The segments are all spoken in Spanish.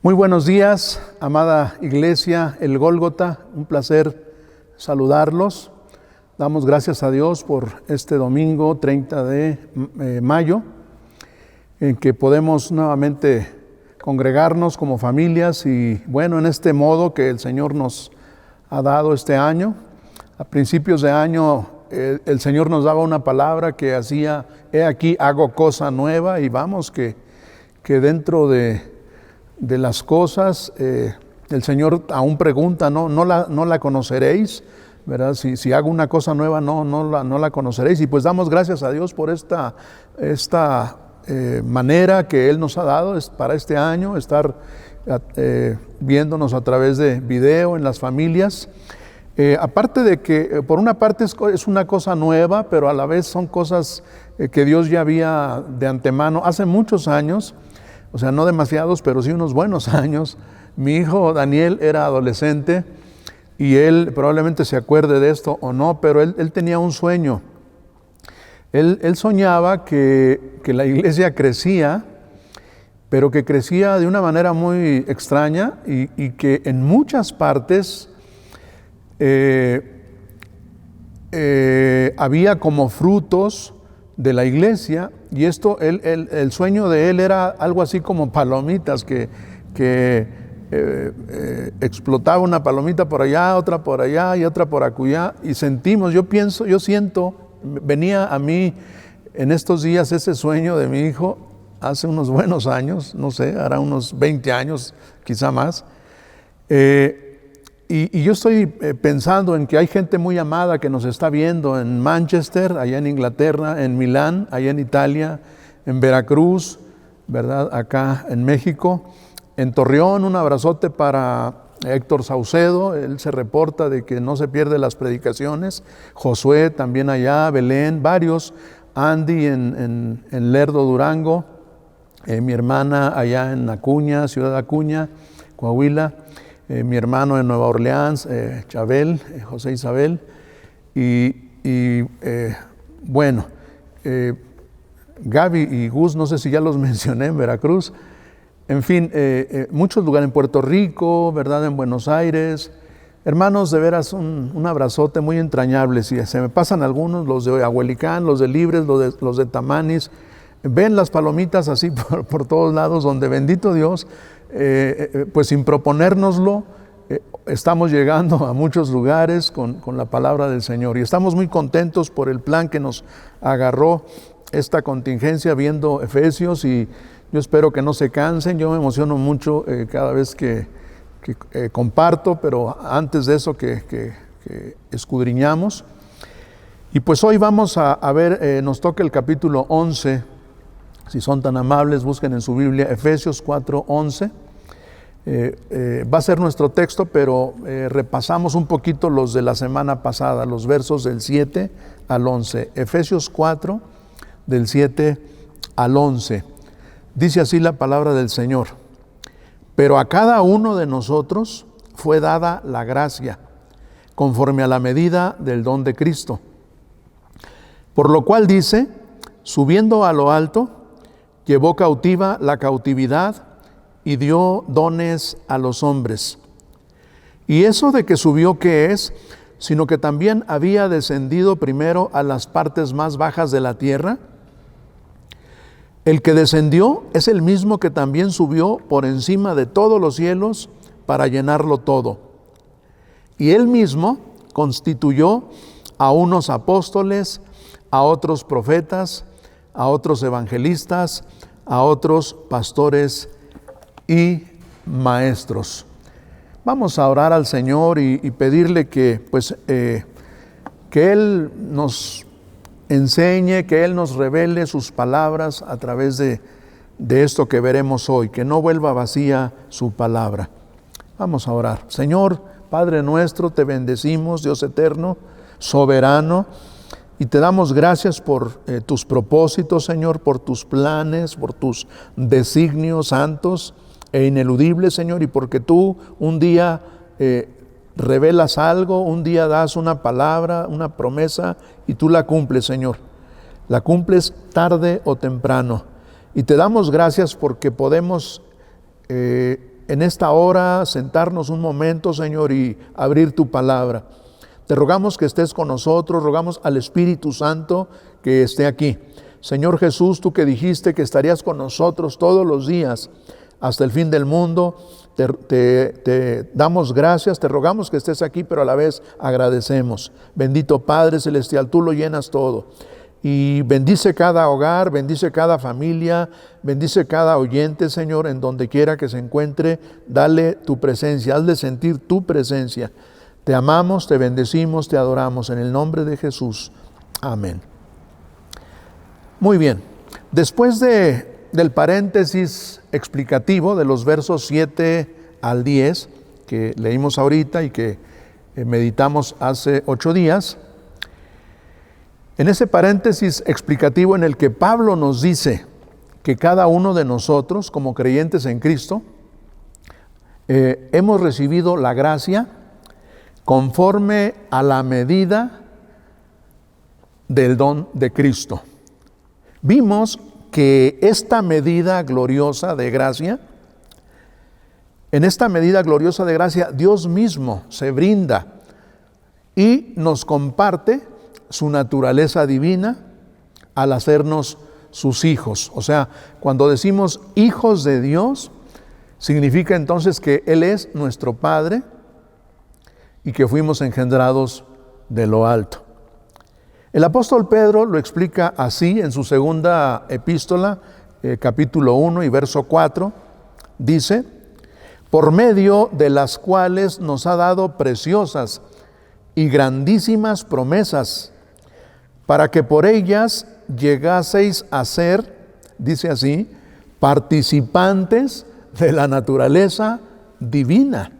Muy buenos días, amada iglesia, el Gólgota, un placer saludarlos. Damos gracias a Dios por este domingo 30 de mayo, en que podemos nuevamente congregarnos como familias y bueno, en este modo que el Señor nos ha dado este año. A principios de año el Señor nos daba una palabra que hacía, he aquí hago cosa nueva, y vamos que dentro de las cosas, el Señor aún pregunta, no la conoceréis, ¿verdad? Si hago una cosa nueva, no la conoceréis. Y pues damos gracias a Dios por esta manera que Él nos ha dado para este año, estar viéndonos a través de video en las familias. Aparte de que por una parte es una cosa nueva, pero a la vez son cosas que Dios ya había de antemano hace muchos años. O sea, no demasiados, pero sí unos buenos años. Mi hijo Daniel era adolescente y él probablemente se acuerde de esto o no, pero él tenía un sueño. Él soñaba que la iglesia crecía, pero que crecía de una manera muy extraña y que en muchas partes había como frutos de la iglesia, y esto, el sueño de él era algo así como palomitas, que explotaba una palomita por allá, otra por allá y otra por acullá, y yo siento, venía a mí en estos días ese sueño de mi hijo hace unos buenos años, no sé, hará unos 20 años, quizá más. Y yo estoy pensando en que hay gente muy amada que nos está viendo en Manchester, allá en Inglaterra, en Milán, allá en Italia, en Veracruz, ¿verdad? Acá en México, en Torreón. Un abrazote para Héctor Saucedo, él se reporta de que no se pierde las predicaciones. Josué también allá, Belén, varios. Andy en Lerdo, Durango, mi hermana allá en Acuña, Ciudad Acuña, Coahuila. Mi hermano en Nueva Orleans, Chabel, José Isabel, bueno, Gaby y Gus, no sé si ya los mencioné, en Veracruz, en fin, muchos lugares, en Puerto Rico, ¿verdad? En Buenos Aires. Hermanos, de veras un abrazote muy entrañable. Si se me pasan algunos, los de Ahuelicán, los de Libres, los de Tamanis, ven las palomitas así por todos lados, donde bendito Dios, pues sin proponérnoslo, estamos llegando a muchos lugares con la palabra del Señor, y estamos muy contentos por el plan que nos agarró esta contingencia viendo Efesios, y yo espero que no se cansen. Yo me emociono mucho cada vez que comparto, pero antes de eso que escudriñamos. Y pues hoy vamos a ver, nos toca el capítulo 11. Si son tan amables, busquen en su Biblia Efesios 4:11. Va a ser nuestro texto, pero repasamos un poquito los de la semana pasada, los versos del 7 al 11. Efesios 4, del 7 al 11. Dice así la palabra del Señor: pero a cada uno de nosotros fue dada la gracia, conforme a la medida del don de Cristo. Por lo cual dice, subiendo a lo alto, llevó cautiva la cautividad y dio dones a los hombres. Y eso de que subió, ¿qué es? Sino que también había descendido primero a las partes más bajas de la tierra. El que descendió es el mismo que también subió por encima de todos los cielos para llenarlo todo. Y él mismo constituyó a unos apóstoles, a otros profetas, a otros evangelistas, a otros pastores y maestros. Vamos a orar al Señor y pedirle que Él nos enseñe, que Él nos revele sus palabras a través de esto que veremos hoy, que no vuelva vacía su palabra. Vamos a orar. Señor, Padre nuestro, te bendecimos, Dios eterno, soberano, y te damos gracias por tus propósitos, Señor, por tus planes, por tus designios santos e ineludibles, Señor, y porque tú un día revelas algo, un día das una palabra, una promesa, y tú la cumples, Señor. La cumples tarde o temprano. Y te damos gracias porque podemos en esta hora sentarnos un momento, Señor, y abrir tu palabra. Te rogamos que estés con nosotros, rogamos al Espíritu Santo que esté aquí. Señor Jesús, tú que dijiste que estarías con nosotros todos los días hasta el fin del mundo, te damos gracias, te rogamos que estés aquí, pero a la vez agradecemos. Bendito Padre Celestial, tú lo llenas todo. Y bendice cada hogar, bendice cada familia, bendice cada oyente, Señor, en donde quiera que se encuentre. Dale tu presencia, hazle sentir tu presencia. Te amamos, te bendecimos, te adoramos en el nombre de Jesús. Amén. Muy bien, después del paréntesis explicativo de los versos 7 al 10 que leímos ahorita y que meditamos hace 8 días, en ese paréntesis explicativo en el que Pablo nos dice que cada uno de nosotros, como creyentes en Cristo, hemos recibido la gracia conforme a la medida del don de Cristo. Vimos que esta medida gloriosa de gracia, en esta medida gloriosa de gracia, Dios mismo se brinda y nos comparte su naturaleza divina al hacernos sus hijos. O sea, cuando decimos hijos de Dios, significa entonces que Él es nuestro Padre y que fuimos engendrados de lo alto. El apóstol Pedro lo explica así en su segunda epístola, capítulo 1 y verso 4, dice: por medio de las cuales nos ha dado preciosas y grandísimas promesas, para que por ellas llegaseis a ser, dice así, participantes de la naturaleza divina,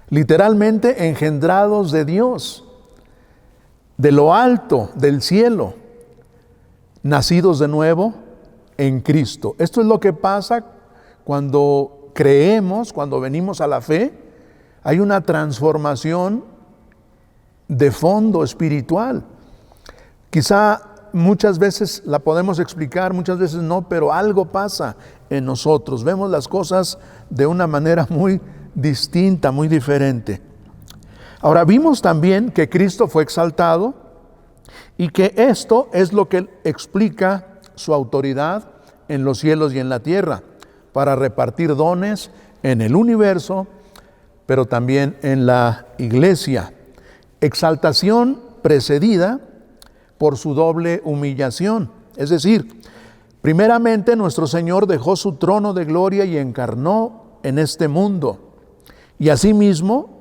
literalmente engendrados de Dios, de lo alto, del cielo, nacidos de nuevo en Cristo. Esto es lo que pasa cuando creemos, cuando venimos a la fe. Hay una transformación de fondo espiritual. Quizá muchas veces la podemos explicar, muchas veces no, pero algo pasa en nosotros. Vemos las cosas de una manera muy distinta, muy diferente. Ahora, vimos también que Cristo fue exaltado y que esto es lo que explica su autoridad en los cielos y en la tierra, para repartir dones en el universo, pero también en la iglesia. Exaltación precedida por su doble humillación. Es decir, primeramente nuestro Señor dejó su trono de gloria y encarnó en este mundo. Y asimismo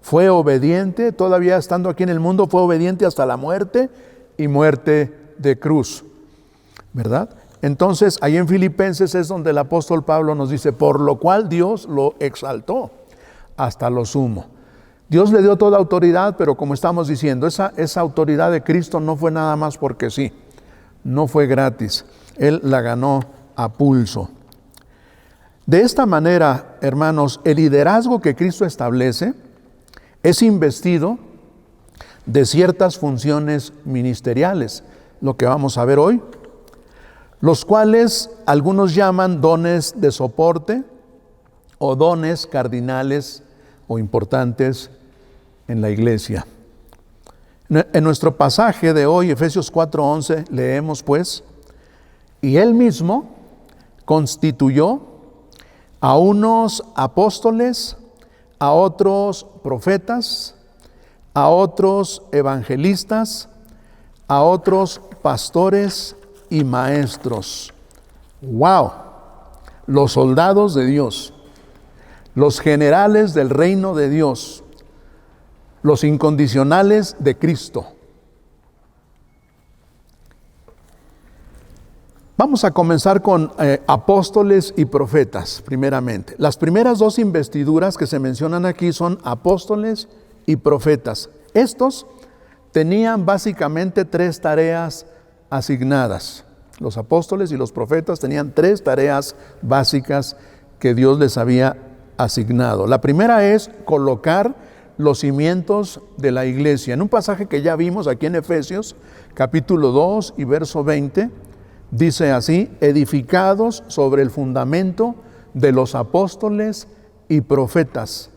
fue obediente, todavía estando aquí en el mundo, fue obediente hasta la muerte y muerte de cruz, ¿verdad? Entonces, ahí en Filipenses es donde el apóstol Pablo nos dice: por lo cual Dios lo exaltó hasta lo sumo. Dios le dio toda autoridad, pero como estamos diciendo, esa autoridad de Cristo no fue nada más porque sí, no fue gratis. Él la ganó a pulso. De esta manera, hermanos, el liderazgo que Cristo establece es investido de ciertas funciones ministeriales, lo que vamos a ver hoy, los cuales algunos llaman dones de soporte o dones cardinales o importantes en la iglesia. En nuestro pasaje de hoy, Efesios 4:11, leemos pues: y Él mismo constituyó a unos apóstoles, a otros profetas, a otros evangelistas, a otros pastores y maestros. ¡Wow! Los soldados de Dios, los generales del reino de Dios, los incondicionales de Cristo. Vamos a comenzar con apóstoles y profetas, primeramente. Las primeras dos investiduras que se mencionan aquí son apóstoles y profetas. Estos tenían básicamente 3 tareas asignadas. Los apóstoles y los profetas tenían 3 tareas básicas que Dios les había asignado. La primera es colocar los cimientos de la iglesia. En un pasaje que ya vimos aquí en Efesios, capítulo 2 y verso 20, dice así: edificados sobre el fundamento de los apóstoles y profetas,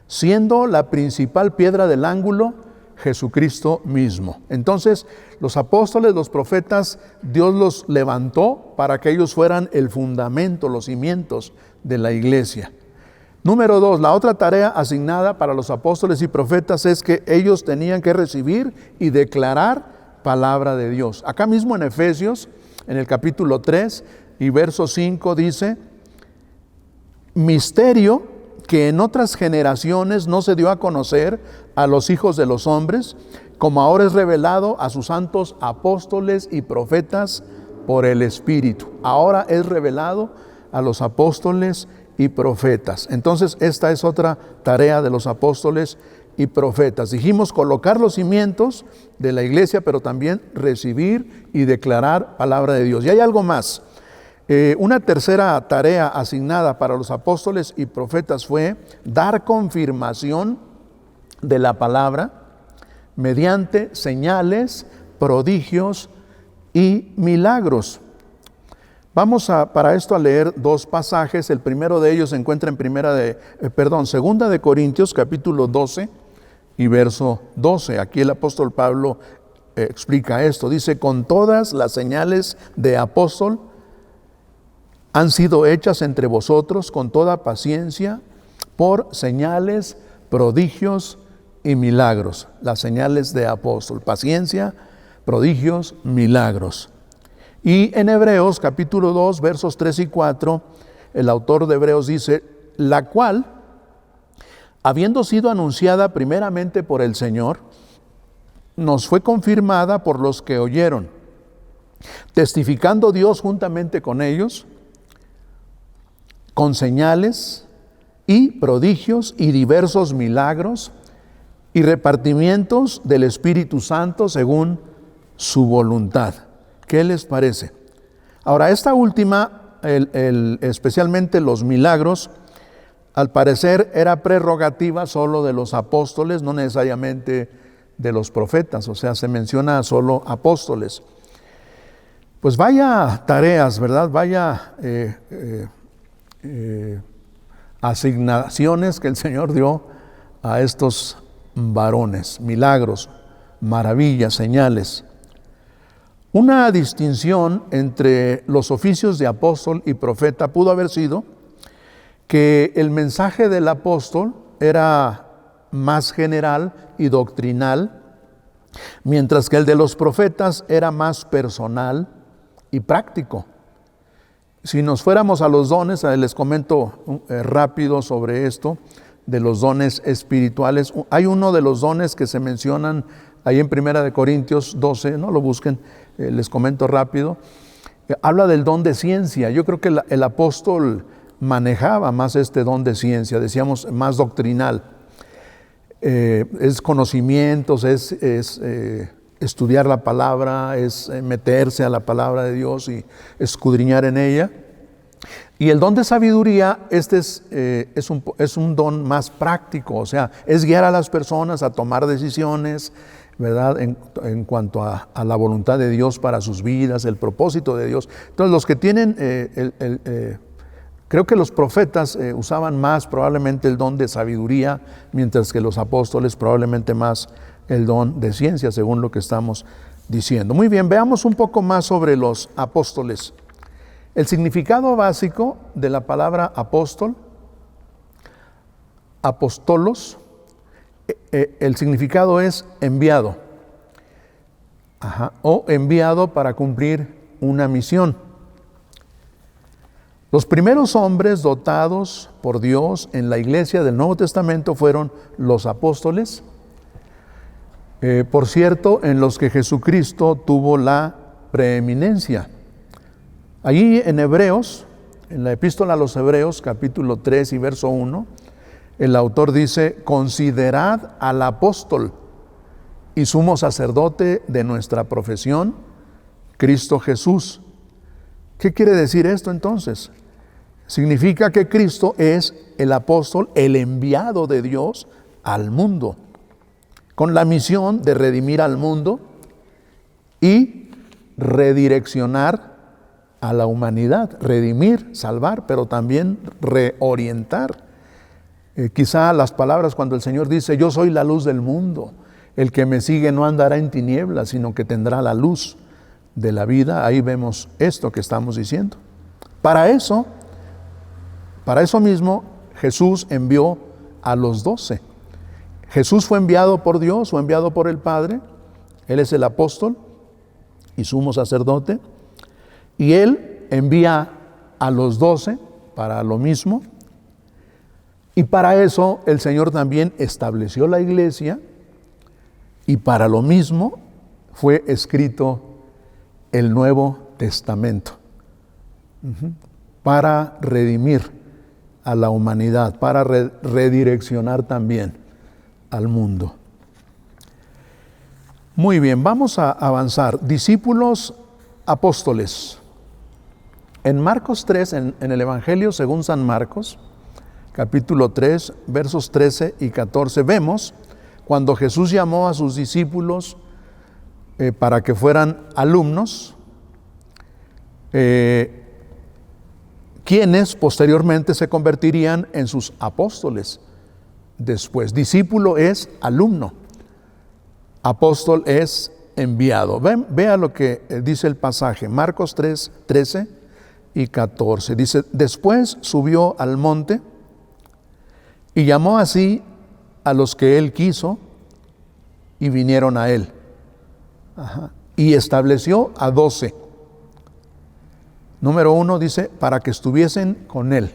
siendo la principal piedra del ángulo Jesucristo mismo. Entonces, los apóstoles, los profetas, Dios los levantó para que ellos fueran el fundamento, los cimientos de la iglesia. Número 2, la otra tarea asignada para los apóstoles y profetas es que ellos tenían que recibir y declarar palabra de Dios. Acá mismo en Efesios, en el capítulo 3 y verso 5 dice: misterio que en otras generaciones no se dio a conocer a los hijos de los hombres, como ahora es revelado a sus santos apóstoles y profetas por el Espíritu. Ahora es revelado a los apóstoles y profetas. Entonces, esta es otra tarea de los apóstoles y profetas. Dijimos colocar los cimientos de la iglesia, pero también recibir y declarar palabra de Dios. Y hay algo más. Una tercera tarea asignada para los apóstoles y profetas fue dar confirmación de la palabra mediante señales, prodigios y milagros. Vamos para esto a leer dos pasajes. El primero de ellos se encuentra en Segunda de Corintios, capítulo 12 y verso 12. Aquí el apóstol Pablo explica esto. Dice: con todas las señales de apóstol han sido hechas entre vosotros con toda paciencia por señales, prodigios y milagros. Las señales de apóstol: paciencia, prodigios, milagros. Y en Hebreos capítulo 2 versos 3 y 4, el autor de Hebreos dice: la cual, habiendo sido anunciada primeramente por el Señor, nos fue confirmada por los que oyeron, testificando Dios juntamente con ellos, con señales y prodigios y diversos milagros y repartimientos del Espíritu Santo según su voluntad. ¿Qué les parece? Ahora, esta última, especialmente los milagros, al parecer era prerrogativa solo de los apóstoles, no necesariamente de los profetas, o sea, se menciona solo apóstoles. Pues vaya tareas, ¿verdad? Vaya asignaciones que el Señor dio a estos varones: milagros, maravillas, señales. Una distinción entre los oficios de apóstol y profeta pudo haber sido que el mensaje del apóstol era más general y doctrinal, mientras que el de los profetas era más personal y práctico. Si nos fuéramos a los dones, les comento rápido sobre esto de los dones espirituales. Hay uno de los dones que se mencionan ahí en Primera de Corintios 12, no lo busquen, les comento rápido. Habla del don de ciencia. Yo creo que el apóstol manejaba más este don de ciencia, decíamos más doctrinal. Es conocimientos, es estudiar la palabra, es meterse a la palabra de Dios y escudriñar en ella. Y el don de sabiduría, es un don más práctico, o sea, es guiar a las personas a tomar decisiones, ¿verdad? En cuanto a la voluntad de Dios para sus vidas, el propósito de Dios. Entonces, los que tienen, creo que los profetas usaban más probablemente el don de sabiduría, mientras que los apóstoles probablemente más el don de ciencia, según lo que estamos diciendo. Muy bien, veamos un poco más sobre los apóstoles. El significado básico de la palabra apóstol, apóstolos, el significado es enviado, o enviado para cumplir una misión. Los primeros hombres dotados por Dios en la iglesia del Nuevo Testamento fueron los apóstoles, por cierto, en los que Jesucristo tuvo la preeminencia. Allí en Hebreos, en la epístola a los Hebreos, capítulo 3 y verso 1, el autor dice: considerad al apóstol y sumo sacerdote de nuestra profesión, Cristo Jesús. ¿Qué quiere decir esto entonces? Significa que Cristo es el apóstol, el enviado de Dios al mundo, con la misión de redimir al mundo y redireccionar a la humanidad, redimir, salvar, pero también reorientar. Quizá las palabras cuando el Señor dice, yo soy la luz del mundo, el que me sigue no andará en tinieblas, sino que tendrá la luz de la vida. Ahí vemos esto que estamos diciendo. Para eso mismo, Jesús envió a los 12. Jesús fue enviado por Dios o enviado por el Padre. Él es el apóstol y sumo sacerdote. Y Él envía a los 12 para lo mismo. Y para eso el Señor también estableció la iglesia. Y para lo mismo fue escrito el Nuevo Testamento. Para redimir a la humanidad, para redireccionar también al mundo. Muy bien, vamos a avanzar. Discípulos apóstoles. En Marcos 3, en el Evangelio según San Marcos, capítulo 3, versos 13 y 14, vemos cuando Jesús llamó a sus discípulos para que fueran alumnos, quienes posteriormente se convertirían en sus apóstoles. Después, discípulo es alumno, apóstol es enviado. Vea lo que dice el pasaje, Marcos 3, 13 y 14. Dice, después subió al monte y llamó así a los que él quiso y vinieron a él. Y estableció a 12. Número 1 dice, para que estuviesen con él.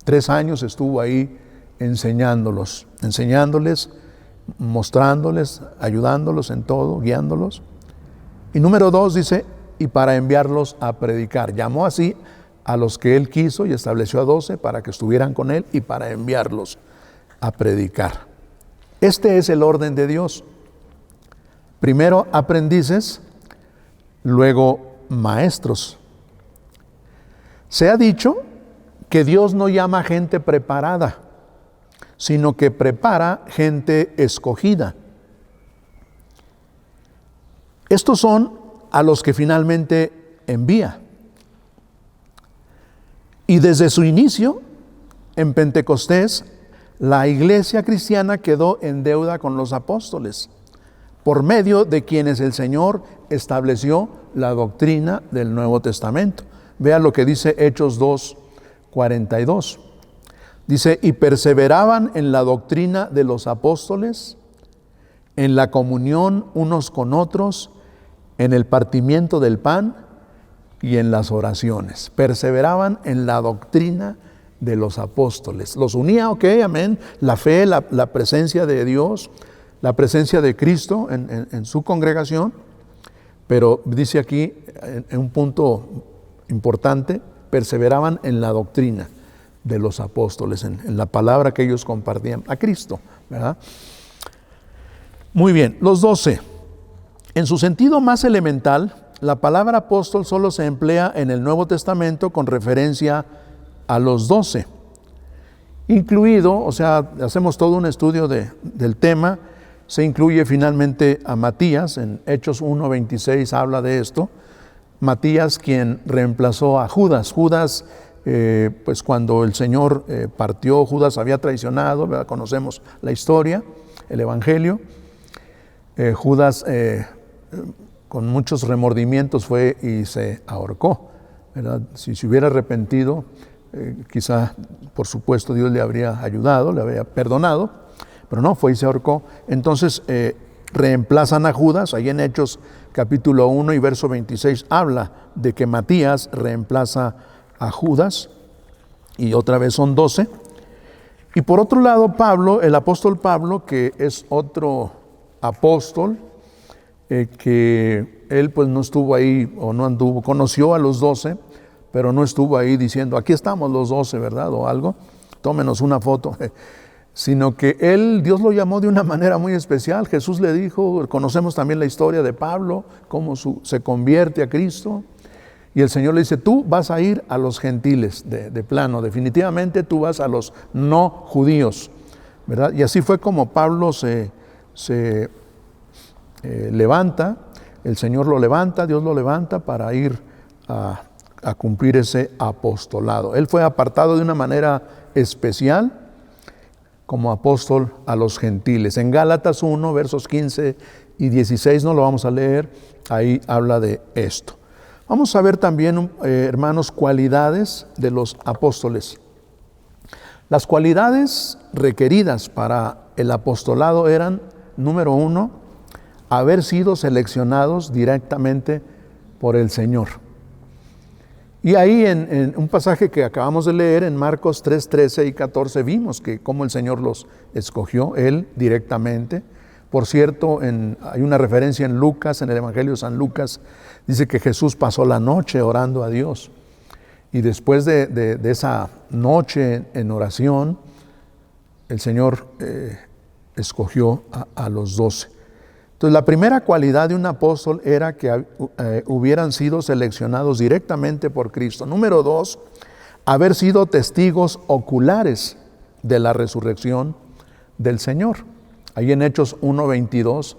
3 años estuvo ahí enseñándoles, mostrándoles, ayudándolos en todo, guiándolos. Y número 2 dice, y para enviarlos a predicar. Llamó así a los que él quiso y estableció a 12 para que estuvieran con él y para enviarlos a predicar. Este es el orden de Dios. Primero aprendices, luego maestros. Se ha dicho que Dios no llama gente preparada, sino que prepara gente escogida. Estos son a los que finalmente envía. Y desde su inicio, en Pentecostés, la iglesia cristiana quedó en deuda con los apóstoles, por medio de quienes el Señor estableció la doctrina del Nuevo Testamento. Vea lo que dice Hechos 2:42. Dice, y perseveraban en la doctrina de los apóstoles, en la comunión unos con otros, en el partimiento del pan y en las oraciones. Perseveraban en la doctrina de los apóstoles. Los unía, amén, la fe, la presencia de Dios, la presencia de Cristo en su congregación, pero dice aquí, en un punto importante, perseveraban en la doctrina de los apóstoles, en la palabra que ellos compartían a Cristo, ¿verdad? Muy bien, los 12. En su sentido más elemental, la palabra apóstol solo se emplea en el Nuevo Testamento con referencia a los 12. Incluido, hacemos todo un estudio del tema, se incluye finalmente a Matías, en Hechos 1:26 habla de esto. Matías, quien reemplazó a Judas. Judas, pues cuando el Señor partió, Judas había traicionado, ¿verdad? Conocemos la historia, el Evangelio. Judas, con muchos remordimientos, fue y se ahorcó, ¿verdad? Si se hubiera arrepentido, quizá, por supuesto, Dios le habría ayudado, le habría perdonado, pero no, fue y se ahorcó. Entonces, reemplazan a Judas. Ahí en Hechos capítulo 1 y verso 26 habla de que Matías reemplaza a Judas, y otra vez son 12. Y por otro lado, Pablo, el apóstol Pablo, que es otro apóstol, que él pues no estuvo ahí o no anduvo, conoció a los 12, pero no estuvo ahí diciendo, aquí estamos los 12, ¿verdad? O algo, tómenos una foto. Sino que Dios lo llamó de una manera muy especial. Jesús le dijo, conocemos también la historia de Pablo, cómo se convierte a Cristo. Y el Señor le dice, tú vas a ir a los gentiles de plano, definitivamente tú vas a los no judíos, ¿verdad? Y así fue como Pablo se levanta, el Señor lo levanta, Dios lo levanta para ir a cumplir ese apostolado. Él fue apartado de una manera especial como apóstol a los gentiles. En Gálatas 1, versos 15 y 16, no lo vamos a leer, ahí habla de esto. Vamos a ver también, hermanos, cualidades de los apóstoles. Las cualidades requeridas para el apostolado eran, número 1, haber sido seleccionados directamente por el Señor. Y ahí en un pasaje que acabamos de leer, en Marcos 3, 13 y 14, vimos que cómo el Señor los escogió, Él directamente. Por cierto, hay una referencia en Lucas, en el Evangelio de San Lucas, dice que Jesús pasó la noche orando a Dios. Y después de esa noche en oración, el Señor escogió a los 12. Entonces, la primera cualidad de un apóstol era que hubieran sido seleccionados directamente por Cristo. Número 2, haber sido testigos oculares de la resurrección del Señor. Ahí en Hechos 1:22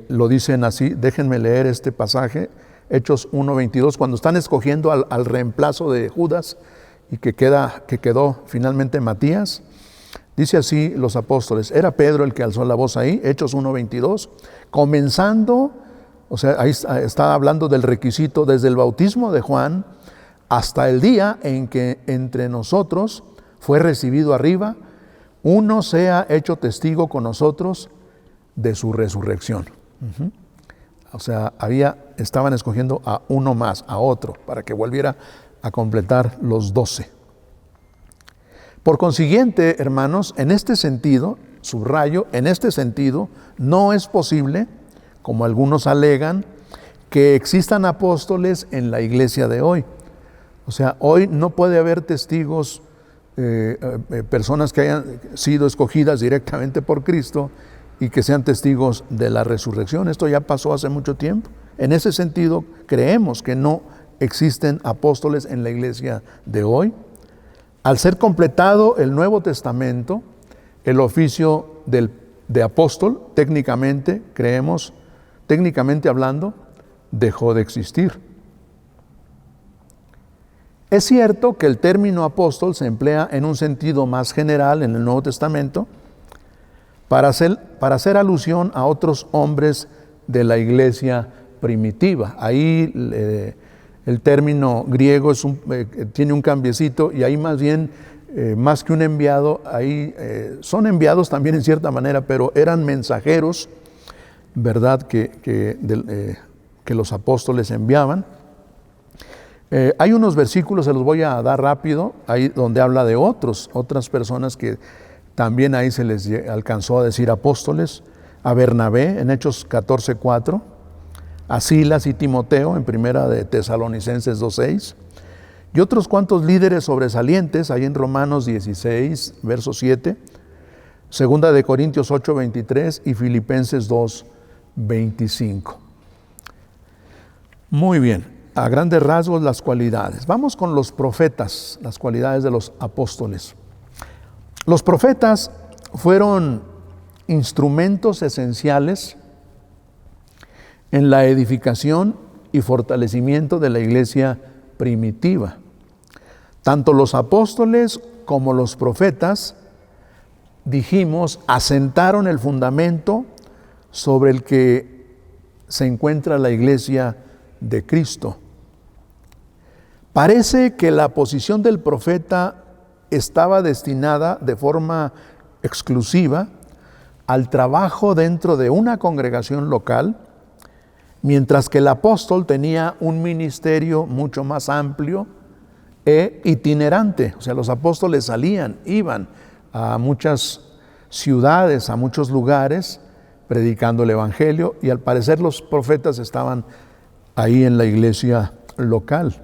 lo dicen así, déjenme leer este pasaje, Hechos 1:22, cuando están escogiendo al reemplazo de Judas y que quedó finalmente Matías. Dice así los apóstoles, era Pedro el que alzó la voz ahí, Hechos 1:22, comenzando, o sea, ahí está hablando del requisito desde el bautismo de Juan hasta el día en que entre nosotros fue recibido arriba, uno sea hecho testigo con nosotros de su resurrección. O sea, estaban escogiendo a uno más, a otro, para que volviera a completar los 12. Por consiguiente, hermanos, en este sentido, subrayo, en este sentido, no es posible, como algunos alegan, que existan apóstoles en la iglesia de hoy. O sea, hoy no puede haber testigos, personas que hayan sido escogidas directamente por Cristo y que sean testigos de la resurrección. Esto ya pasó hace mucho tiempo. En ese sentido, creemos que no existen apóstoles en la iglesia de hoy. Al ser completado el Nuevo Testamento, el oficio de apóstol, técnicamente hablando, dejó de existir. Es cierto que el término apóstol se emplea en un sentido más general en el Nuevo Testamento para hacer alusión a otros hombres de la iglesia primitiva. Ahí el término griego tiene un cambiecito y ahí más bien, más que un enviado, ahí son enviados también en cierta manera, pero eran mensajeros, ¿verdad?, que los apóstoles enviaban. Hay unos versículos, se los voy a dar rápido, ahí donde habla de otras personas que también ahí se les alcanzó a decir apóstoles. A Bernabé en Hechos 14:4, a Silas y Timoteo en Primera de Tesalonicenses 2:6, y otros cuantos líderes sobresalientes ahí en Romanos 16, verso 7, Segunda de Corintios 8:23 y Filipenses 2:25. Muy bien. A grandes rasgos las cualidades. Vamos con los profetas, las cualidades de los apóstoles. Los profetas fueron instrumentos esenciales en la edificación y fortalecimiento de la iglesia primitiva. Tanto los apóstoles como los profetas, dijimos, asentaron el fundamento sobre el que se encuentra la iglesia de Cristo. Parece que la posición del profeta estaba destinada de forma exclusiva al trabajo dentro de una congregación local, mientras que el apóstol tenía un ministerio mucho más amplio e itinerante. O sea, los apóstoles iban a muchas ciudades, a muchos lugares, predicando el evangelio, y al parecer los profetas estaban ahí en la iglesia local.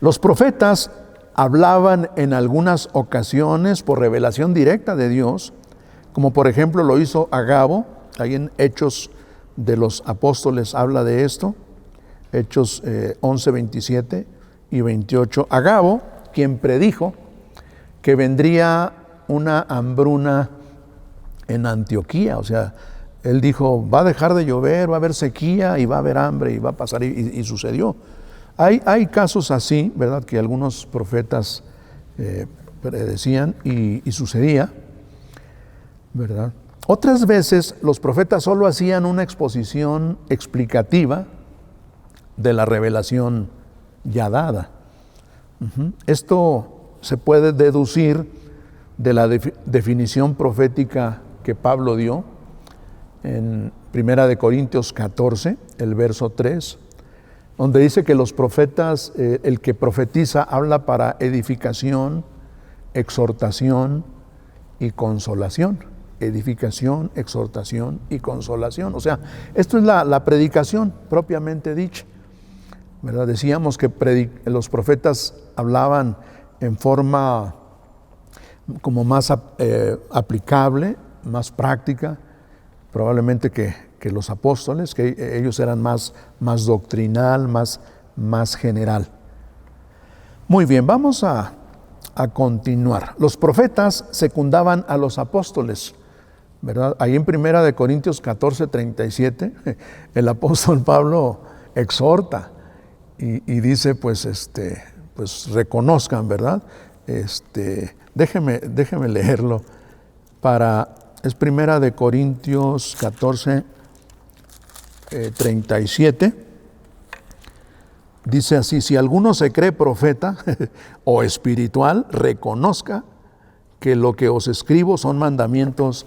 Los profetas hablaban en algunas ocasiones por revelación directa de Dios, como por ejemplo lo hizo Agabo, ahí en Hechos de los Apóstoles habla de esto, Hechos 11, 27 y 28. Agabo, quien predijo que vendría una hambruna en Antioquía, o sea, él dijo, va a dejar de llover, va a haber sequía y va a haber hambre y va a pasar, y sucedió. Hay casos así, ¿verdad?, que algunos profetas predecían y sucedía, ¿verdad? Otras veces los profetas solo hacían una exposición explicativa de la revelación ya dada. Esto se puede deducir de la definición profética que Pablo dio en 1 Corintios 14, el verso 3, donde dice que los profetas, el que profetiza habla para edificación, exhortación y consolación. Edificación, exhortación y consolación. O sea, esto es la predicación propiamente dicha, ¿verdad? Decíamos que los profetas hablaban en forma como más aplicable, más práctica, probablemente que los apóstoles, que ellos eran más doctrinal, más general. Muy bien, vamos a continuar. Los profetas secundaban a los apóstoles, ¿verdad? Ahí en 1 Corintios 14, 37, el apóstol Pablo exhorta y dice, pues reconozcan, ¿verdad? Déjeme leerlo es 1 Corintios 14, 37. Dice así: si alguno se cree profeta o espiritual, reconozca que lo que os escribo son mandamientos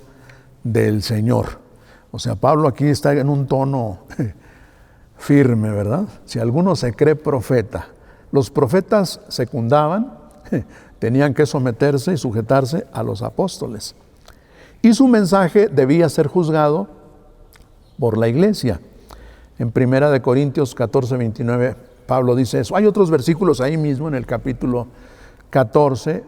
del Señor. O sea, Pablo aquí está en un tono firme, ¿verdad? Si alguno se cree profeta, los profetas secundaban, tenían que someterse y sujetarse a los apóstoles. Y su mensaje debía ser juzgado por la iglesia. En 1 Corintios 14, 29, Pablo dice eso. Hay otros versículos ahí mismo en el capítulo 14,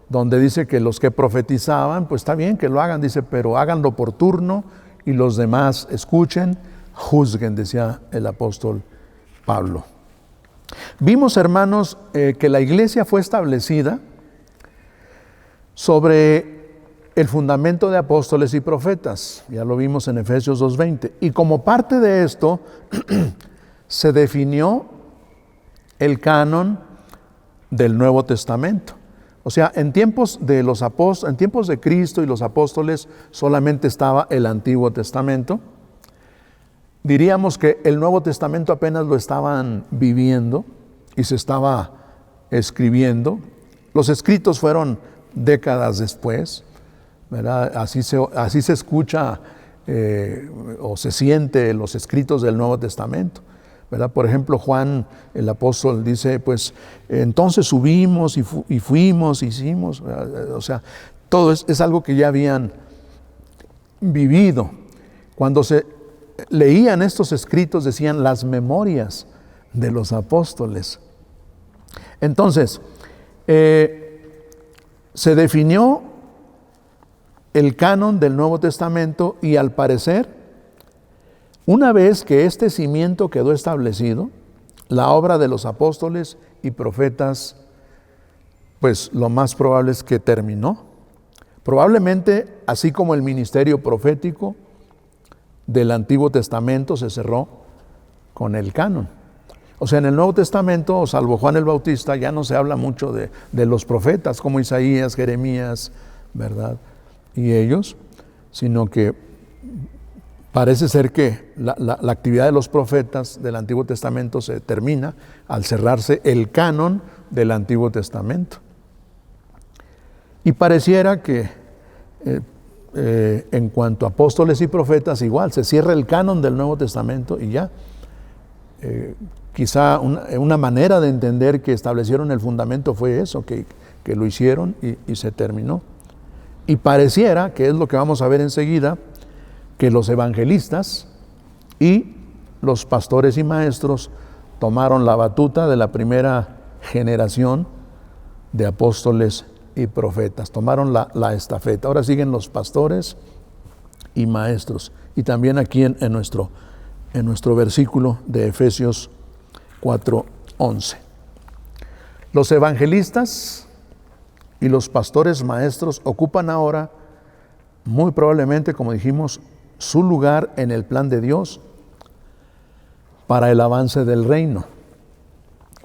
donde dice que los que profetizaban, pues está bien que lo hagan, dice, pero háganlo por turno y los demás escuchen, juzguen, decía el apóstol Pablo. Vimos, hermanos, que la iglesia fue establecida sobre el fundamento de apóstoles y profetas. Ya lo vimos en Efesios 2:20. Y como parte de esto, se definió el canon del Nuevo Testamento. O sea, en tiempos de Cristo y los apóstoles solamente estaba el Antiguo Testamento. Diríamos que el Nuevo Testamento apenas lo estaban viviendo y se estaba escribiendo. Los escritos fueron décadas después, ¿verdad? Así se escucha o se siente los escritos del Nuevo Testamento, ¿verdad? Por ejemplo, Juan, el apóstol, dice, pues entonces subimos y fuimos, hicimos, ¿verdad? O sea, todo es algo que ya habían vivido. Cuando se leían estos escritos, decían las memorias de los apóstoles. Entonces, se definió el canon del Nuevo Testamento y al parecer, una vez que este cimiento quedó establecido, la obra de los apóstoles y profetas, pues lo más probable es que terminó. Probablemente, así como el ministerio profético del Antiguo Testamento se cerró con el canon. O sea, en el Nuevo Testamento, salvo Juan el Bautista, ya no se habla mucho de los profetas como Isaías, Jeremías, ¿verdad? Y ellos, sino que parece ser que la actividad de los profetas del Antiguo Testamento se termina al cerrarse el canon del Antiguo Testamento. Y pareciera que en cuanto a apóstoles y profetas, igual, se cierra el canon del Nuevo Testamento y ya. Quizá una manera de entender que establecieron el fundamento fue eso, que lo hicieron y se terminó. Y pareciera, que es lo que vamos a ver enseguida, que los evangelistas y los pastores y maestros tomaron la batuta de la primera generación de apóstoles y profetas, tomaron la estafeta. Ahora siguen los pastores y maestros. Y también aquí en nuestro versículo de Efesios 4:11. Los evangelistas y los pastores maestros ocupan ahora, muy probablemente, como dijimos, su lugar en el plan de Dios para el avance del reino.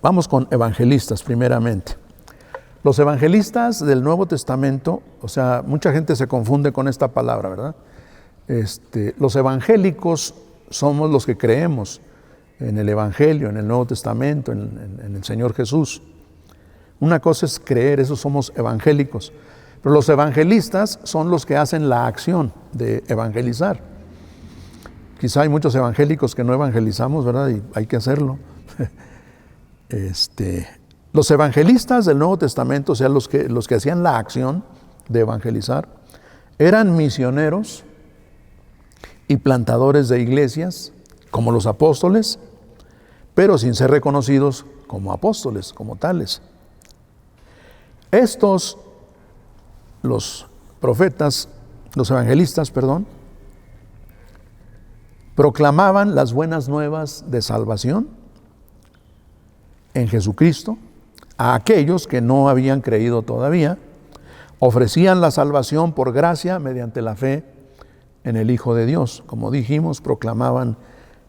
Vamos con evangelistas primeramente. Los evangelistas del Nuevo Testamento, o sea, mucha gente se confunde con esta palabra, ¿verdad? Los evangélicos somos los que creemos en el Evangelio, en el Nuevo Testamento, en el Señor Jesús. Una cosa es creer, esos somos evangélicos. Pero los evangelistas son los que hacen la acción de evangelizar. Quizá hay muchos evangélicos que no evangelizamos, ¿verdad? Y hay que hacerlo. Los evangelistas del Nuevo Testamento, o sea, los que hacían la acción de evangelizar, eran misioneros y plantadores de iglesias, como los apóstoles, pero sin ser reconocidos como apóstoles, como tales. Estos, los profetas, los evangelistas, proclamaban las buenas nuevas de salvación en Jesucristo a aquellos que no habían creído todavía, ofrecían la salvación por gracia mediante la fe en el Hijo de Dios. Como dijimos, proclamaban,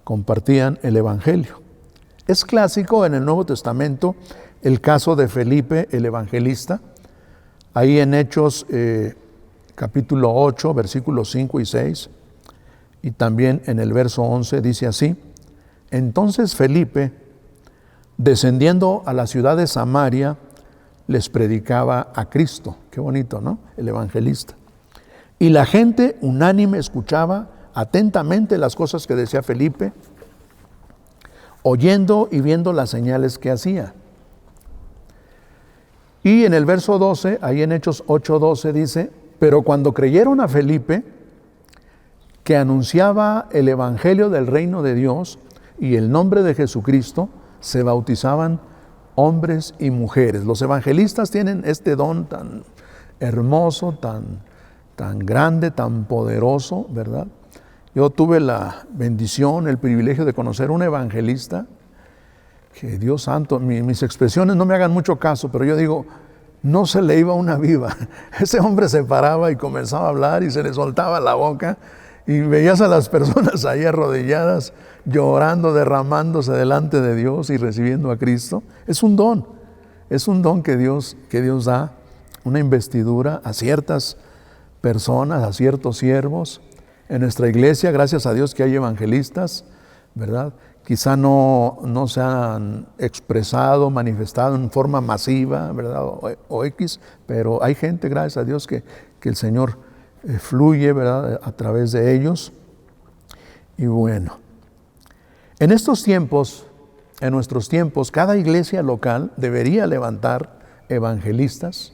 compartían el Evangelio. Es clásico en el Nuevo Testamento el caso de Felipe el evangelista. Ahí en Hechos capítulo 8, versículos 5 y 6, y también en el verso 11 dice así: entonces Felipe, descendiendo a la ciudad de Samaria, les predicaba a Cristo. Qué bonito, ¿no? El evangelista. Y la gente unánime escuchaba atentamente las cosas que decía Felipe, oyendo y viendo las señales que hacía. Y en el verso 12, ahí en Hechos 8:12 dice: pero cuando creyeron a Felipe, que anunciaba el evangelio del reino de Dios y el nombre de Jesucristo, se bautizaban hombres y mujeres. Los evangelistas tienen este don tan hermoso, tan grande, tan poderoso, ¿verdad? Yo tuve la bendición, el privilegio de conocer un evangelista que, Dios santo, mis expresiones no me hagan mucho caso, pero yo digo, no se le iba una viva. Ese hombre se paraba y comenzaba a hablar y se le soltaba la boca y veías a las personas ahí arrodilladas, llorando, derramándose delante de Dios y recibiendo a Cristo. Es un don que Dios da, una investidura a ciertas personas, a ciertos siervos. En nuestra iglesia, gracias a Dios que hay evangelistas, ¿verdad? Quizá no se han expresado, manifestado en forma masiva, ¿verdad? O X, pero hay gente, gracias a Dios, que el Señor fluye, ¿verdad?, a través de ellos. Y bueno, en nuestros tiempos, cada iglesia local debería levantar evangelistas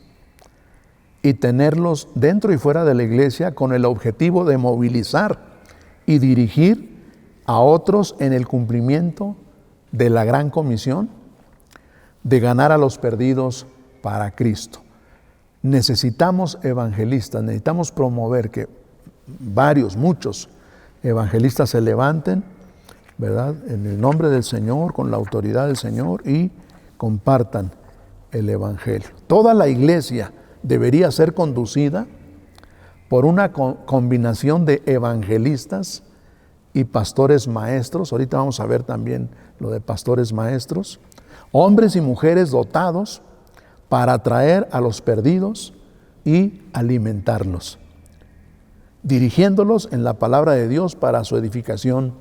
y tenerlos dentro y fuera de la iglesia con el objetivo de movilizar y dirigir a otros en el cumplimiento de la gran comisión de ganar a los perdidos para Cristo. Necesitamos evangelistas, necesitamos promover que muchos evangelistas se levanten, ¿verdad?, en el nombre del Señor, con la autoridad del Señor, y compartan el evangelio. Toda la iglesia debería ser conducida por una combinación de evangelistas y pastores maestros. Ahorita vamos a ver también lo de pastores maestros, hombres y mujeres dotados para atraer a los perdidos y alimentarlos, dirigiéndolos en la palabra de Dios para su edificación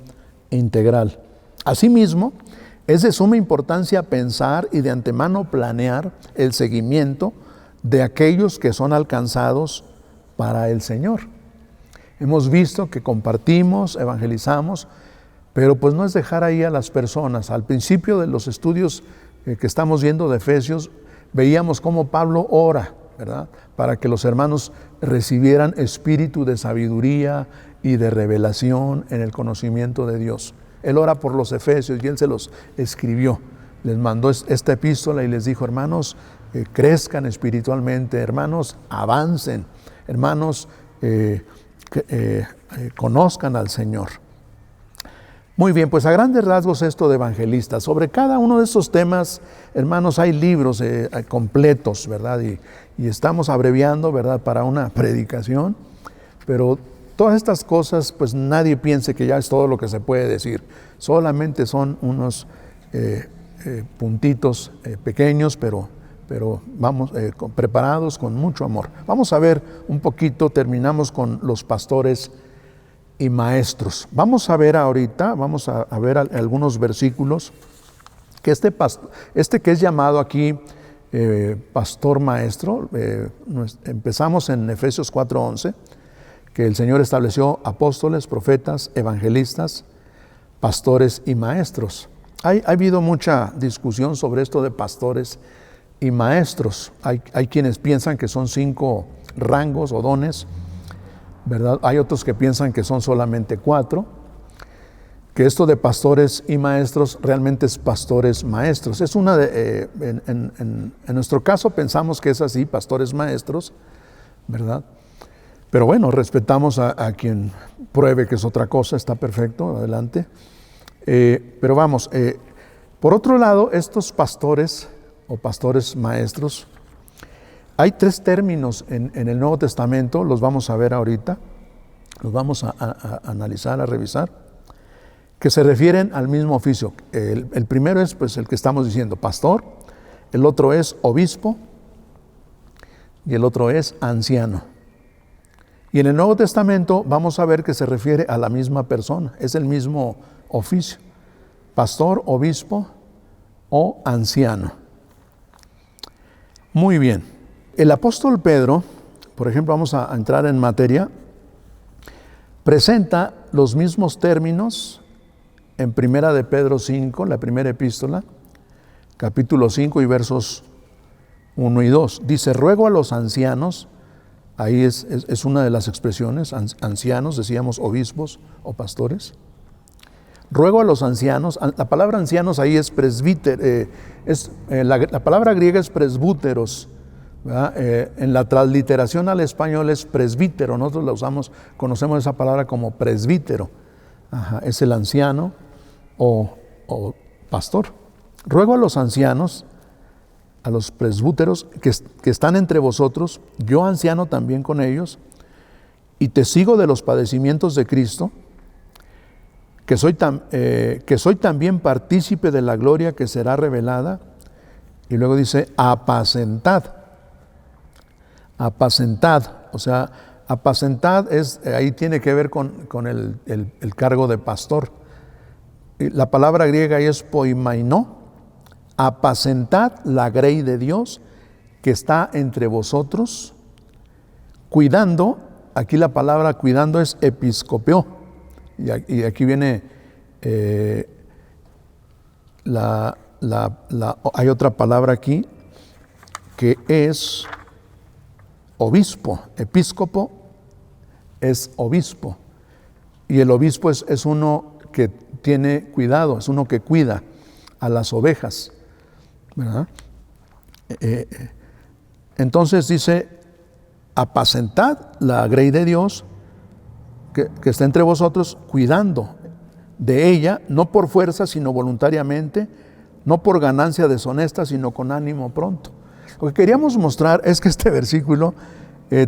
integral. Asimismo, es de suma importancia pensar y de antemano planear el seguimiento de aquellos que son alcanzados para el Señor. Hemos visto que compartimos, evangelizamos, pero pues no es dejar ahí a las personas. Al principio de los estudios que estamos viendo de Efesios, veíamos cómo Pablo ora, ¿verdad?, para que los hermanos recibieran espíritu de sabiduría y de revelación en el conocimiento de Dios. Él ora por los efesios y él se los escribió. Les mandó esta epístola y les dijo: hermanos, crezcan espiritualmente, hermanos, avancen, hermanos, conozcan al Señor. Muy bien, pues a grandes rasgos esto de evangelistas. Sobre cada uno de estos temas, hermanos, hay libros completos, ¿verdad? Y estamos abreviando, ¿verdad?, para una predicación. Pero todas estas cosas, pues nadie piense que ya es todo lo que se puede decir. Solamente son unos puntitos pequeños, pero vamos preparados con mucho amor. Vamos a ver un poquito, terminamos con los pastores y maestros. Vamos a ver ahorita, vamos a ver algunos versículos que este que es llamado aquí pastor maestro, empezamos en Efesios 4:11, que el Señor estableció apóstoles, profetas, evangelistas, pastores y maestros. Ha habido mucha discusión sobre esto de pastores y maestros. Hay quienes piensan que son 5 rangos o dones, ¿verdad? Hay otros que piensan que son solamente 4, que esto de pastores y maestros realmente es pastores maestros. Es una en nuestro caso pensamos que es así, pastores maestros, ¿verdad? Pero bueno, respetamos a quien pruebe que es otra cosa, está perfecto, adelante. Pero vamos, por otro lado, estos pastores o pastores maestros, hay 3 términos en el Nuevo Testamento, los vamos a ver ahorita, los vamos a analizar, a revisar, que se refieren al mismo oficio. El primero es pues el que estamos diciendo, pastor, el otro es obispo y el otro es anciano. Y en el Nuevo Testamento vamos a ver que se refiere a la misma persona, es el mismo oficio, pastor, obispo o anciano. Muy bien, el apóstol Pedro, por ejemplo, vamos a entrar en materia, presenta los mismos términos en Primera de Pedro 5, la primera epístola, capítulo 5 y versos 1 y 2. Dice, ruego a los ancianos, ahí es una de las expresiones, ancianos, decíamos obispos o pastores. Ruego a los ancianos, la palabra ancianos ahí es presbítero, la palabra griega es presbúteros, en la transliteración al español es presbítero, nosotros la usamos, conocemos esa palabra como presbítero, es el anciano o pastor. Ruego a los ancianos, a los presbúteros que están entre vosotros, yo anciano también con ellos, y testigo de los padecimientos de Cristo, que soy también partícipe de la gloria que será revelada. Y luego dice, apacentad, o sea, apacentad ahí tiene que ver con el cargo de pastor. La palabra griega ahí es poimainó, apacentad la grey de Dios que está entre vosotros, cuidando, aquí la palabra cuidando es episcopeo, y aquí viene hay otra palabra aquí que es obispo. Episcopo es obispo, y el obispo es uno que tiene cuidado, es uno que cuida a las ovejas, ¿verdad? Entonces dice, apacentad la grey de Dios que está entre vosotros, cuidando de ella, no por fuerza, sino voluntariamente, no por ganancia deshonesta, sino con ánimo pronto. Lo que queríamos mostrar es que este versículo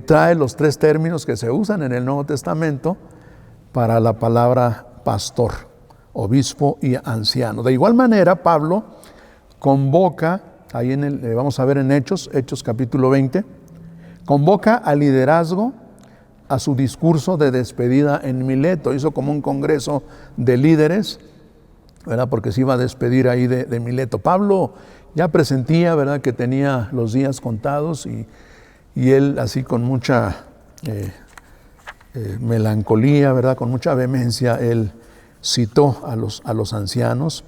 trae los 3 términos que se usan en el Nuevo Testamento para la palabra pastor, obispo y anciano. De igual manera, Pablo convoca, ahí vamos a ver en Hechos capítulo 20, convoca al liderazgo a su discurso de despedida en Mileto. Hizo como un congreso de líderes, ¿verdad? Porque se iba a despedir ahí de Mileto. Pablo ya presentía, ¿verdad?, que tenía los días contados, y él así con mucha melancolía, ¿verdad?, con mucha vehemencia, él citó a los ancianos.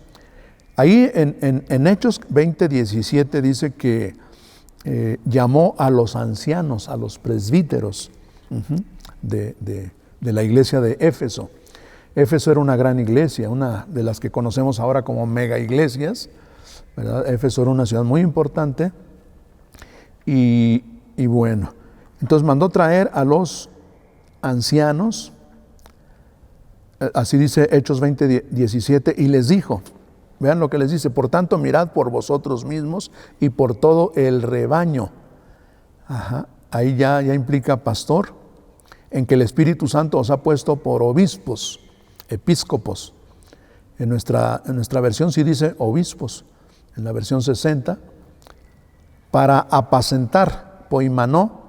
Ahí en Hechos 20:17 dice que llamó a los ancianos, a los presbíteros de la iglesia de Éfeso. Éfeso era una gran iglesia, una de las que conocemos ahora como mega iglesias, ¿verdad? Éfeso era una ciudad muy importante, y bueno, entonces mandó traer a los ancianos, así dice Hechos 20:17, y les dijo, vean lo que les dice, por tanto mirad por vosotros mismos y por todo el rebaño. Ahí ya implica pastor, en que el Espíritu Santo os ha puesto por obispos, episcopos. En nuestra versión sí dice obispos, en la versión 60, para apacentar, poimainó,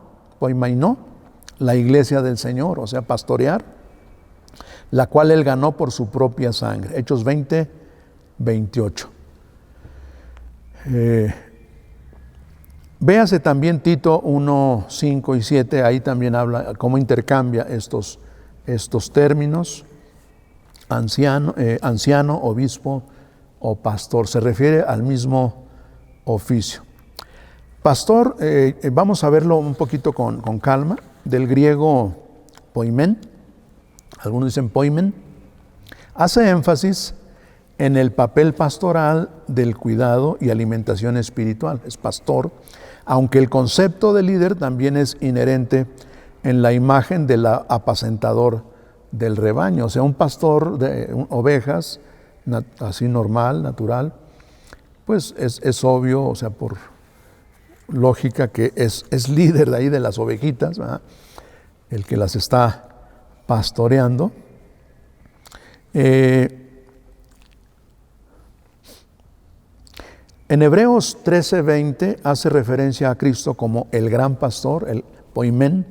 la iglesia del Señor, o sea, pastorear, la cual él ganó por su propia sangre. Hechos 20, 28. Véase también Tito 1, 5 y 7, ahí también habla cómo intercambia estos términos, anciano, obispo o pastor, se refiere al mismo oficio. Pastor, vamos a verlo un poquito con calma, del griego poimen, algunos dicen poimen, hace énfasis en el papel pastoral del cuidado y alimentación espiritual, es pastor, aunque el concepto de líder también es inherente en la imagen del apacentador del rebaño, o sea, un pastor de ovejas, así normal, natural, pues es obvio, o sea, por lógica que es líder de ahí de las ovejitas, ¿verdad? El que las está pastoreando. En Hebreos 13:20 hace referencia a Cristo como el gran pastor, el poimen,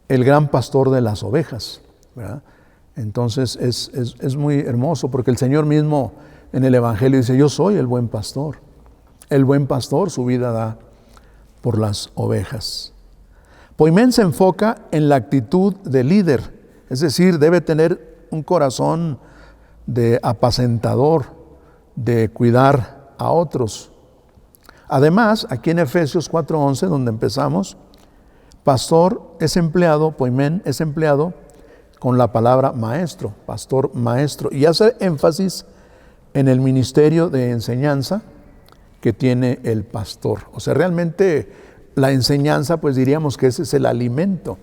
el gran pastor de las ovejas, ¿verdad? Entonces es muy hermoso porque el Señor mismo en el Evangelio dice: yo soy el buen pastor. El buen pastor su vida da por las ovejas. Poimen se enfoca en la actitud de líder, es decir, debe tener un corazón de apacentador, de cuidar a otros. Además, aquí en Efesios 4:11, donde empezamos, pastor es empleado, poimen es empleado con la palabra maestro, pastor maestro, y hace énfasis en el ministerio de enseñanza que tiene el pastor. O sea, realmente la enseñanza, pues diríamos que ese es el alimento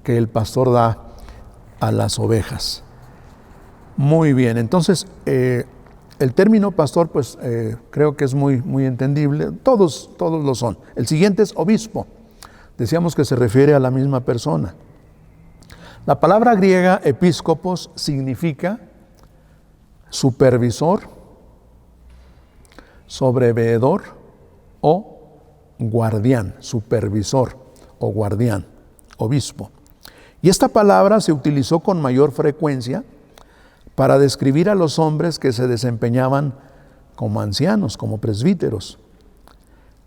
que el pastor da a las ovejas. Muy bien, entonces el término pastor, pues creo que es muy entendible. Todos lo son. El siguiente es obispo. Decíamos que se refiere a la misma persona. La palabra griega episcopos significa supervisor, sobreveedor o guardián, supervisor o guardián, obispo. Y esta palabra se utilizó con mayor frecuencia para describir a los hombres que se desempeñaban como ancianos, como presbíteros.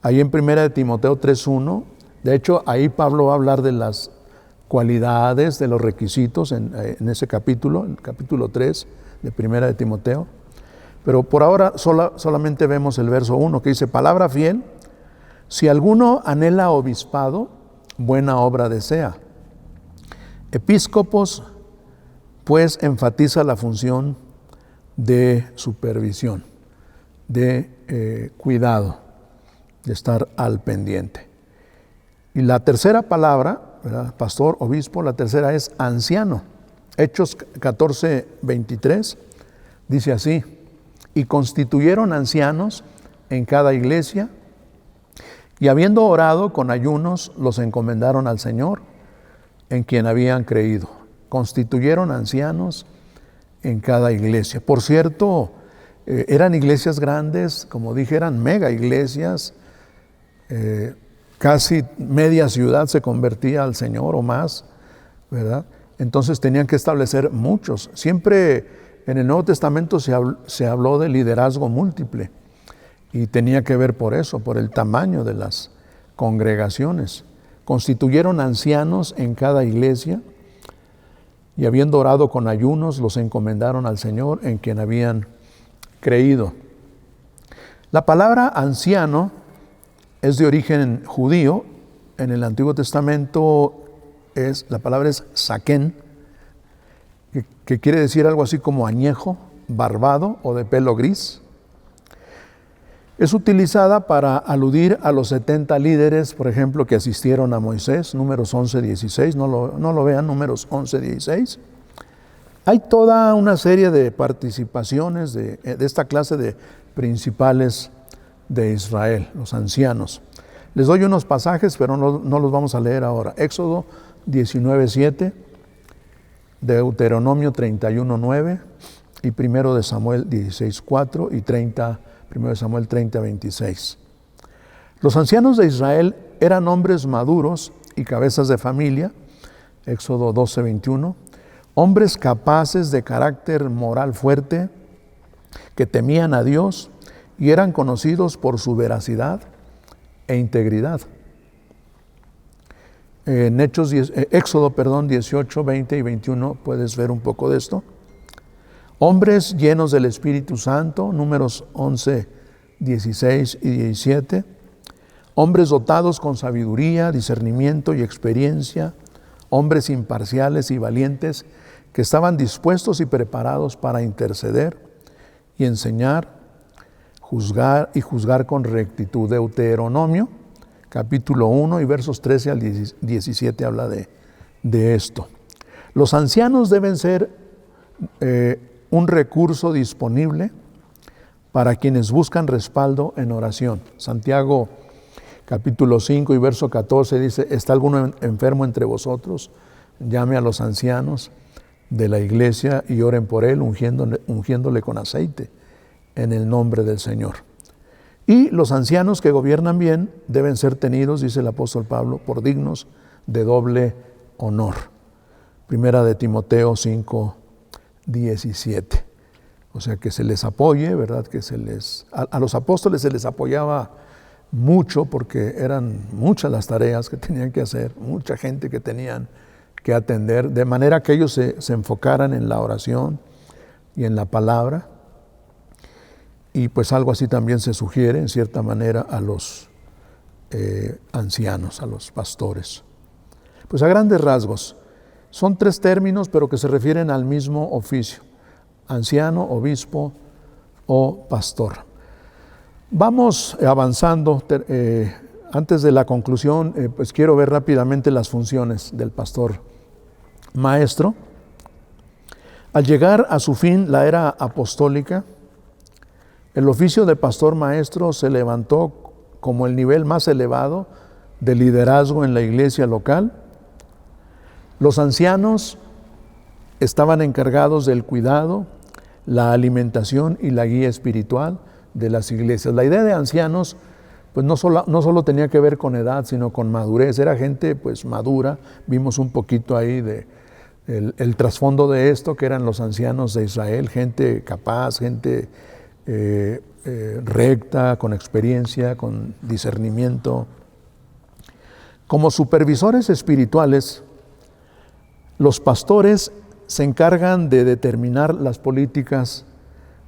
Ahí en 1 Timoteo 3:1, de hecho ahí Pablo va a hablar de las cualidades, de los requisitos en ese capítulo, el capítulo 3 de 1 Timoteo. Pero por ahora solamente vemos el verso 1 que dice: palabra fiel, si alguno anhela obispado, buena obra desea. Episcopos, pues, enfatiza la función de supervisión, de cuidado, de estar al pendiente. Y la tercera palabra, ¿verdad? Pastor, obispo, la tercera es anciano. Hechos 14:23 dice así: y constituyeron ancianos en cada iglesia, y habiendo orado con ayunos, los encomendaron al Señor, en quien habían creído. Constituyeron ancianos en cada iglesia. Por cierto, eran iglesias grandes, como dije, eran mega iglesias, casi media ciudad se convertía al Señor o más, ¿verdad? Entonces tenían que establecer muchos. Siempre en el Nuevo Testamento se habló de liderazgo múltiple y tenía que ver por eso, por el tamaño de las congregaciones. Constituyeron ancianos en cada iglesia y habiendo orado con ayunos, los encomendaron al Señor en quien habían creído. La palabra anciano es de origen judío. En el Antiguo Testamento la palabra es saquén, que quiere decir algo así como añejo, barbado o de pelo gris. Es utilizada para aludir a los 70 líderes, por ejemplo, que asistieron a Moisés, Números 11:16, no lo vean, Números 11:16. Hay toda una serie de participaciones de esta clase de principales de Israel, los ancianos. Les doy unos pasajes, pero no los vamos a leer ahora. Éxodo 19:7, Deuteronomio 31:9 y 1 de Samuel 16:4 y 30 1 Samuel 30:26. Los ancianos de Israel eran hombres maduros y cabezas de familia, Éxodo 12:21, hombres capaces de carácter moral fuerte, que temían a Dios y eran conocidos por su veracidad e integridad. En Éxodo 18, 20 y 21 puedes ver un poco de esto. Hombres llenos del Espíritu Santo, Números 11, 16 y 17. Hombres dotados con sabiduría, discernimiento y experiencia. Hombres imparciales y valientes que estaban dispuestos y preparados para interceder y enseñar, juzgar con rectitud. Deuteronomio, capítulo 1 y versos 13 al 17 habla de esto. Los ancianos deben ser un recurso disponible para quienes buscan respaldo en oración. Santiago capítulo 5 y verso 14 dice: ¿está alguno enfermo entre vosotros? Llame a los ancianos de la iglesia y oren por él, ungiéndole con aceite en el nombre del Señor. Y los ancianos que gobiernan bien deben ser tenidos, dice el apóstol Pablo, por dignos de doble honor. Primera de Timoteo 5, 17. O sea, que se les apoye, ¿verdad? Que a los apóstoles se les apoyaba mucho porque eran muchas las tareas que tenían que hacer, mucha gente que tenían que atender, de manera que ellos se enfocaran en la oración y en la palabra. Y pues algo así también se sugiere en cierta manera a los ancianos, a los pastores. Pues a grandes rasgos, son tres términos pero que se refieren al mismo oficio: anciano, obispo o pastor. Vamos avanzando. Antes de la conclusión, pues quiero ver rápidamente las funciones del pastor maestro. Al llegar a su fin la era apostólica, el oficio de pastor maestro se levantó como el nivel más elevado de liderazgo en la iglesia local. Los ancianos estaban encargados del cuidado, la alimentación y la guía espiritual de las iglesias. La idea de ancianos pues no solo tenía que ver con edad, sino con madurez. Era gente pues madura. Vimos un poquito ahí el trasfondo de esto, que eran los ancianos de Israel, gente capaz, gente recta, con experiencia, con discernimiento. Como supervisores espirituales, los pastores se encargan de determinar las políticas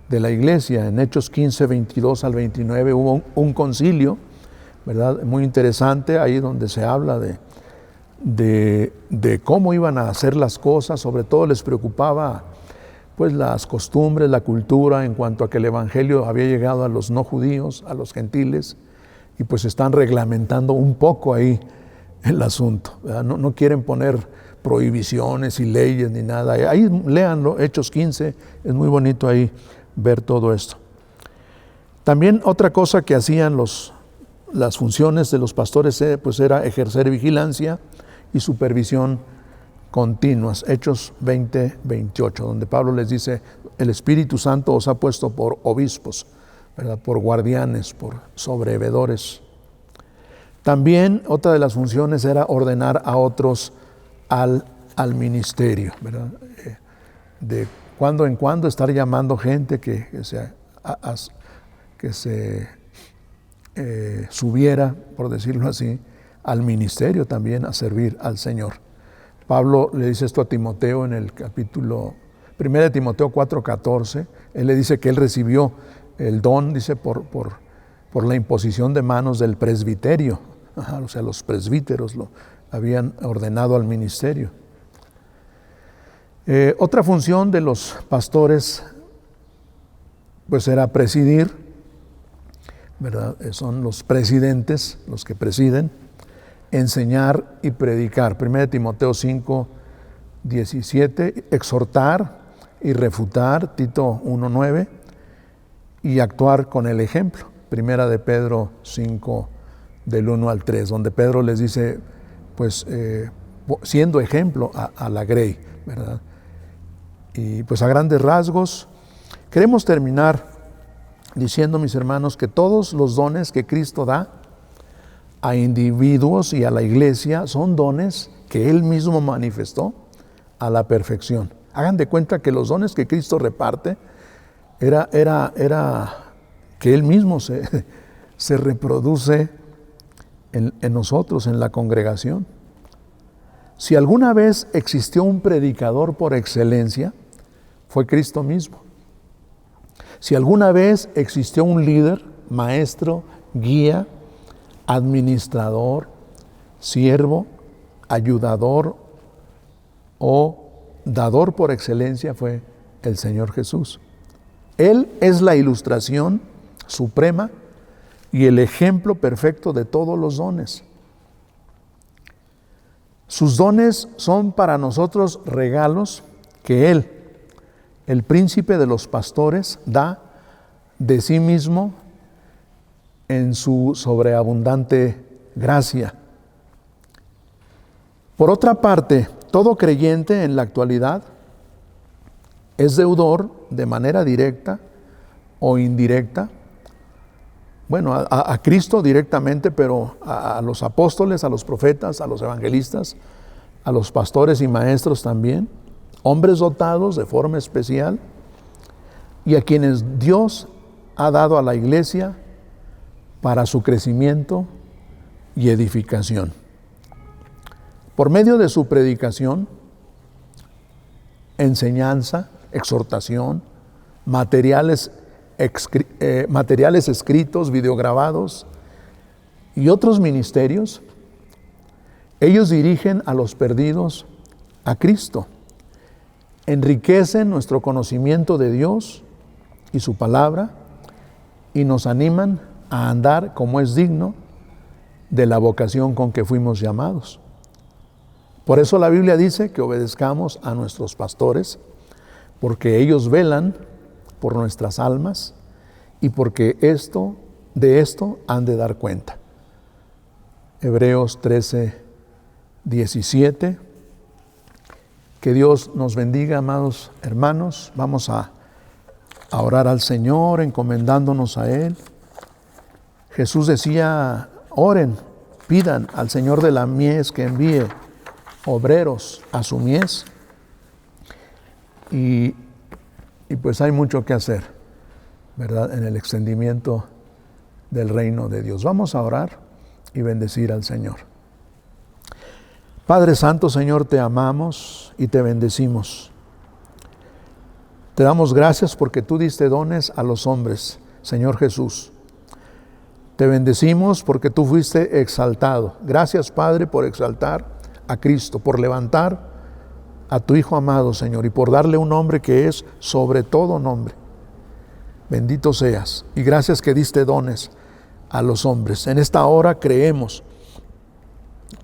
de la iglesia. En Hechos 15, 22 al 29 hubo un concilio, ¿verdad? Muy interesante, ahí donde se habla de cómo iban a hacer las cosas. Sobre todo les preocupaba pues las costumbres, la cultura, en cuanto a que el evangelio había llegado a los no judíos, a los gentiles, y pues están reglamentando un poco ahí el asunto, ¿verdad? No quieren poner prohibiciones y leyes ni nada. Ahí léanlo, Hechos 15, es muy bonito ahí ver todo esto. También otra cosa que hacían las funciones de los pastores pues era ejercer vigilancia y supervisión continuas. Hechos 20, 28, donde Pablo les dice: el Espíritu Santo os ha puesto por obispos, ¿verdad? Por guardianes, por sobrevedores. También otra de las funciones era ordenar a otros al ministerio, ¿verdad? De cuando en cuando estar llamando gente que se subiera, por decirlo así, al ministerio también, a servir al Señor. Pablo le dice esto a Timoteo en el capítulo 1 de Timoteo 4:14. Él le dice que él recibió el don, dice, por la imposición de manos del presbiterio. O sea, los presbíteros lo habían ordenado al ministerio. Otra función de los pastores pues era presidir, ¿verdad? Son los presidentes los que presiden, enseñar y predicar. 1 Timoteo 5, 17, exhortar y refutar, Tito 1:9, y actuar con el ejemplo. 1 de Pedro 5, del 1 al 3, donde Pedro les dice, pues siendo ejemplo a la grey, ¿verdad? Y pues a grandes rasgos, queremos terminar diciendo, mis hermanos, que todos los dones que Cristo da a individuos y a la iglesia son dones que Él mismo manifestó a la perfección. Hagan de cuenta que los dones que Cristo reparte era que Él mismo se reproduce en nosotros, en la congregación. Si alguna vez existió un predicador por excelencia, fue Cristo mismo. Si alguna vez existió un líder, maestro, guía, administrador, siervo, ayudador o dador por excelencia, fue el Señor Jesús. Él es la ilustración suprema y el ejemplo perfecto de todos los dones. Sus dones son para nosotros regalos que Él, el príncipe de los pastores, da de sí mismo en su sobreabundante gracia. Por otra parte, todo creyente en la actualidad es deudor de manera directa o indirecta, bueno, a Cristo directamente, pero a los apóstoles, a los profetas, a los evangelistas, a los pastores y maestros también, hombres dotados de forma especial, y a quienes Dios ha dado a la iglesia para su crecimiento y edificación. Por medio de su predicación, enseñanza, exhortación, materiales escritos, videograbados y otros ministerios, ellos dirigen a los perdidos a Cristo, enriquecen nuestro conocimiento de Dios y su palabra y nos animan a andar como es digno de la vocación con que fuimos llamados. Por eso la Biblia dice que obedezcamos a nuestros pastores, porque ellos velan por nuestras almas y porque de esto han de dar cuenta. Hebreos 13:17. Que Dios nos bendiga, amados hermanos. Vamos a orar al Señor, encomendándonos a Él. Jesús decía, oren, pidan al Señor de la mies que envíe obreros a su mies. Y pues hay mucho que hacer, ¿verdad?, en el extendimiento del reino de Dios. Vamos a orar y bendecir al Señor. Padre Santo, Señor, te amamos y te bendecimos. Te damos gracias porque tú diste dones a los hombres, Señor Jesús. Te bendecimos porque tú fuiste exaltado. Gracias, Padre, por exaltar a Cristo, por levantar a tu Hijo amado, Señor, y por darle un nombre que es sobre todo nombre. Bendito seas, y gracias que diste dones a los hombres. En esta hora creemos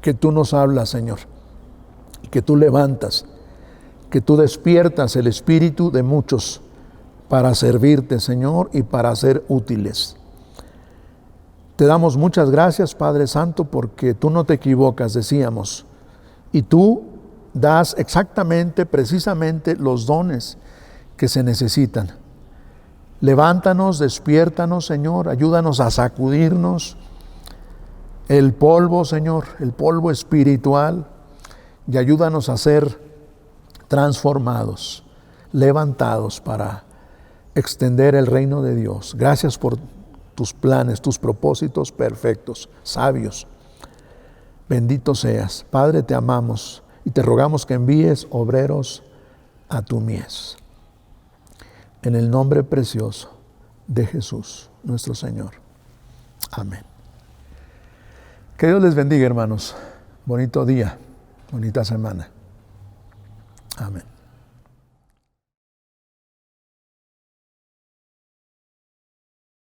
que tú nos hablas, Señor, y que tú levantas, que tú despiertas el espíritu de muchos para servirte, Señor, y para ser útiles. Te damos muchas gracias, Padre Santo, porque tú no te equivocas, decíamos, y tú das exactamente, precisamente los dones que se necesitan. Levántanos, despiértanos, Señor, ayúdanos a sacudirnos el polvo, Señor, el polvo espiritual, y ayúdanos a ser transformados, levantados para extender el reino de Dios. Gracias por tus planes, tus propósitos perfectos, sabios. Bendito seas. Padre, te amamos y te rogamos que envíes obreros a tu mies. En el nombre precioso de Jesús, nuestro Señor. Amén. Que Dios les bendiga, hermanos. Bonito día, bonita semana. Amén.